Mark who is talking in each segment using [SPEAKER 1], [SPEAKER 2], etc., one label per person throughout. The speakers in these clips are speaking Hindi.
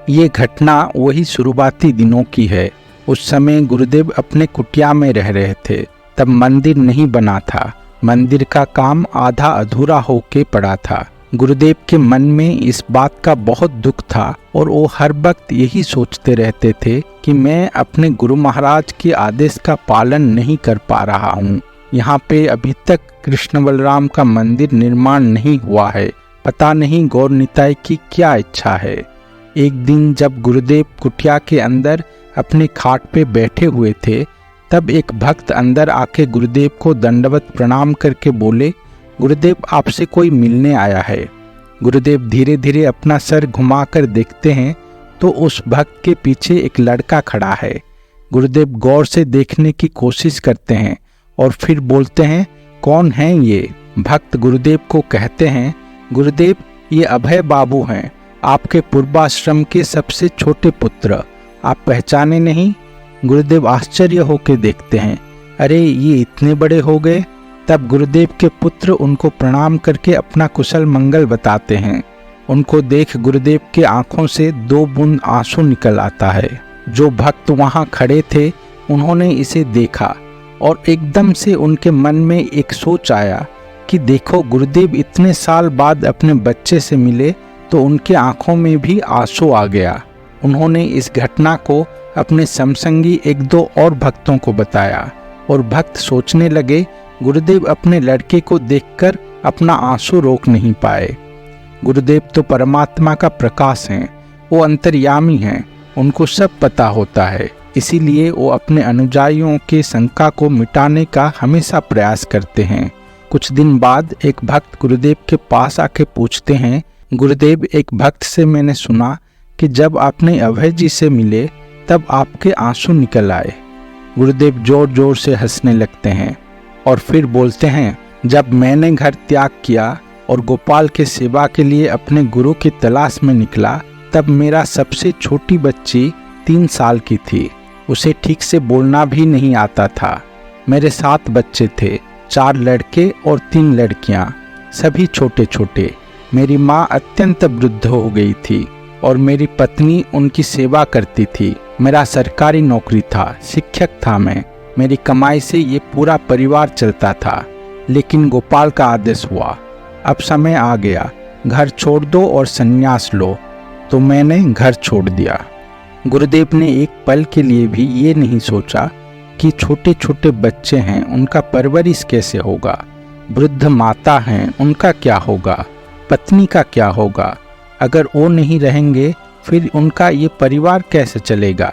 [SPEAKER 1] ये घटना वही शुरुआती दिनों की है। उस समय गुरुदेव अपने कुटिया में रह रहे थे। तब मंदिर नहीं बना था। मंदिर का काम आधा अधूरा होके पड़ा था। गुरुदेव के मन में इस बात का बहुत दुख था और वो हर वक्त यही सोचते रहते थे कि मैं अपने गुरु महाराज के आदेश का पालन नहीं कर पा रहा हूँ। यहाँ पे अभी तक कृष्ण बलराम का मंदिर निर्माण नहीं हुआ है। पता नहीं गौर निताई की क्या इच्छा है। एक दिन जब गुरुदेव कुटिया के अंदर अपने खाट पे बैठे हुए थे, तब एक भक्त अंदर आके गुरुदेव को दंडवत प्रणाम करके बोले, गुरुदेव आपसे कोई मिलने आया है। गुरुदेव धीरे धीरे अपना सर घुमाकर देखते हैं तो उस भक्त के पीछे एक लड़का खड़ा है। गुरुदेव गौर से देखने की कोशिश करते हैं और फिर बोलते हैं, कौन है ये? भक्त गुरुदेव को कहते हैं, गुरुदेव ये अभय बाबू हैं, आपके पूर्वाश्रम के सबसे छोटे पुत्र। आप पहचाने नहीं? गुरुदेव आश्चर्य होकर देखते हैं, अरे ये इतने बड़े हो गए। तब गुरुदेव के पुत्र उनको प्रणाम करके अपना कुशल मंगल बताते हैं। उनको देख गुरुदेव के आंखों से 2 बूंद आंसू निकल आता है। जो भक्त वहां खड़े थे उन्होंने इसे देखा और एकदम से उनके मन में एक सोच आया कि देखो, गुरुदेव इतने साल बाद अपने बच्चे से मिले तो उनके आंखों में भी आंसू आ गया। उन्होंने इस घटना को अपने समसंगी 1-2 और भक्तों को बताया और भक्त सोचने लगे, गुरुदेव अपने लड़के को देखकर अपना आंसू रोक नहीं पाए। गुरुदेव तो परमात्मा का प्रकाश हैं, वो अंतर्यामी हैं, उनको सब पता होता है। इसीलिए वो अपने अनुयायियों के शंका को मिटाने का हमेशा प्रयास करते हैं। कुछ दिन बाद एक भक्त गुरुदेव के पास आके पूछते हैं, गुरुदेव एक भक्त से मैंने सुना कि जब आपने अभय जी से मिले तब आपके आंसू निकल आए। गुरुदेव जोर जोर से हंसने लगते हैं और फिर बोलते हैं, जब मैंने घर त्याग किया और गोपाल के सेवा के लिए अपने गुरु की तलाश में निकला, तब मेरा सबसे छोटी बच्ची 3 साल की थी। उसे ठीक से बोलना भी नहीं आता था। मेरे 7 बच्चे थे, 4 लड़के और 3 लड़कियां, सभी छोटे छोटे। मेरी माँ अत्यंत वृद्ध हो गई थी और मेरी पत्नी उनकी सेवा करती थी। मेरा सरकारी नौकरी था, शिक्षक था मैं। मेरी कमाई से ये पूरा परिवार चलता था। लेकिन गोपाल का आदेश हुआ, अब समय आ गया, घर छोड़ दो और संन्यास लो। तो मैंने घर छोड़ दिया। गुरुदेव ने एक पल के लिए भी ये नहीं सोचा कि छोटे छोटे बच्चे हैं, उनका परवरिश कैसे होगा। वृद्ध माता हैं, उनका क्या होगा। पत्नी का क्या होगा। अगर वो नहीं रहेंगे फिर उनका ये परिवार कैसे चलेगा।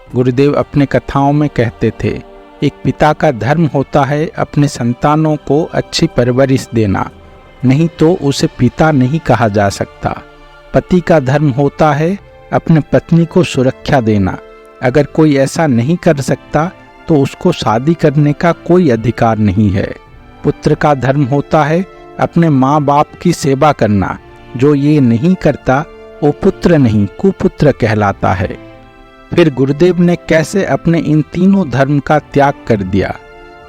[SPEAKER 1] गुरुदेव अपने कथाओं में कहते थे, एक पिता का धर्म होता है अपने संतानों को अच्छी परवरिश देना, नहीं तो उसे पिता नहीं कहा जा सकता। पति का धर्म होता है अपने पत्नी को सुरक्षा देना। अगर कोई ऐसा नहीं कर सकता तो उसको शादी करने का कोई अधिकार नहीं है। पुत्र का धर्म होता है अपने माँ बाप की सेवा करना। जो ये नहीं करता वो पुत्र नहीं कुपुत्र कहलाता है। फिर गुरुदेव ने कैसे अपने इन तीनों धर्म का त्याग कर दिया,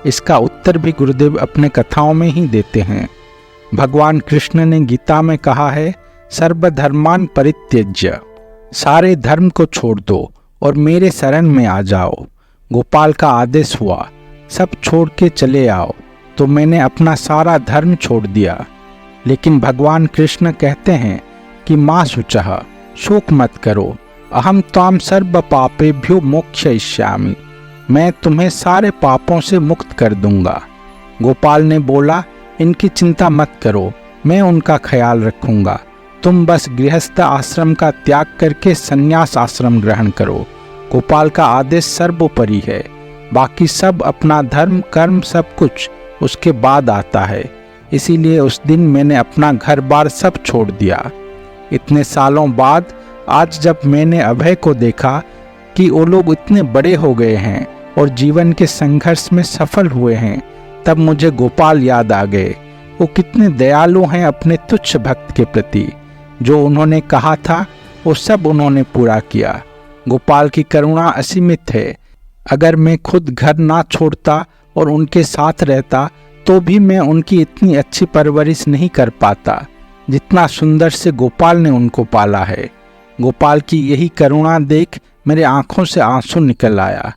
[SPEAKER 1] इसका उत्तर भी गुरुदेव अपने कथाओं में ही देते हैं। भगवान कृष्ण ने गीता में कहा है, सर्वधर्मान परित्यज्य, सारे धर्म को छोड़ दो और मेरे शरण में आ जाओ। गोपाल का आदेश हुआ, सब छोड़ के चले आओ। तो मैंने अपना सारा धर्म छोड़ दिया। लेकिन भगवान कृष्ण कहते हैं कि माँ शुचः, शोक मत करो, अहम त्वाम सर्व पापेभ्यो मोक्षयिष्यामि, मैं तुम्हें सारे पापों से मुक्त कर दूंगा। गोपाल ने बोला, इनकी चिंता मत करो, मैं उनका ख्याल रखूंगा। तुम बस गृहस्थ आश्रम का त्याग करके संन्यास आश्रम ग्रहण करो। गोपाल का आदेश सर्वोपरि है, बाकी सब अपना धर्म कर्म सब कुछ उसके बाद आता है। इसीलिए उस दिन मैंने अपना घर बार सब छोड़ दिया। इतने सालों बाद आज जब मैंने अभय को देखा कि वो लोग इतने बड़े हो गए हैं और जीवन के संघर्ष में सफल हुए हैं, तब मुझे गोपाल याद आ गए। वो कितने दयालु हैं अपने तुच्छ भक्त के प्रति। जो उन्होंने कहा था वो सब उन्होंने पूरा किया। गोपाल की करुणा असीमित है। अगर मैं खुद घर ना छोड़ता और उनके साथ रहता तो भी मैं उनकी इतनी अच्छी परवरिश नहीं कर पाता जितना सुंदर से गोपाल ने उनको पाला है। गोपाल की यही करुणा देख मेरे आंखों से आंसू निकल आया।